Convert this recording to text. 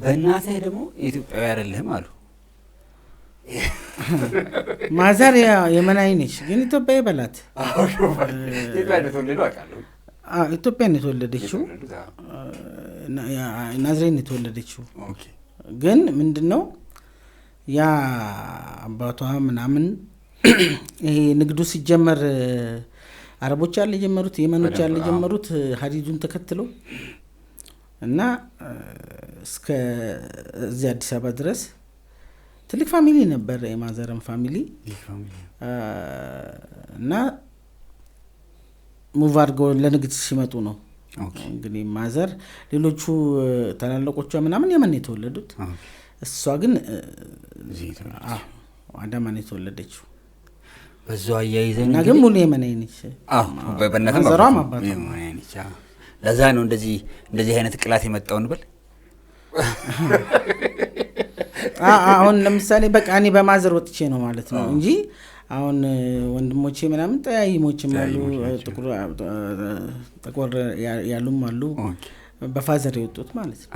በእናትህ ደግሞ ኢትዮጵያዊ አይደለህም አሉ። ማዘር የመናዊ ነች ግን ኢትዮጵያዊ በላት። ኢትዮጵያ ነው የተወለደችው፣ ናዝሬት ነው የተወለደችው። ግን ምንድነው ያ አባቷ ምናምን ይሄ ንግዱ ሲጀመር አረቦች ያለ ጀመሩት፣ የመኖች ያለ ጀመሩት ሀዲዱን ተከትሎ እና እስከ እዚህ አዲስ አበባ ድረስ ትልቅ ፋሚሊ ነበር የማዘርም ፋሚሊ እና ሙቭ አድርገው ለንግድ ሲመጡ ነው እንግዲህ ማዘር። ሌሎቹ ታላላቆቿ ምናምን የመን የተወለዱት፣ እሷ ግን አዳማ ነው የተወለደችው። በዛው አያይዘን እና ግን ሙሉ የመናዊ ነች። በእናትም ማዘሯም አባቷ ነች። ለዛ ነው እንደዚህ አይነት ቅላት የመጣው እንበል። አሁን ለምሳሌ በቃ እኔ በማዘር ወጥቼ ነው ማለት ነው እንጂ አሁን ወንድሞቼ ምናምን ጠያይሞችም አሉ፣ ጥቁር ያሉም አሉ፣ በፋዘር የወጡት ማለት ነው።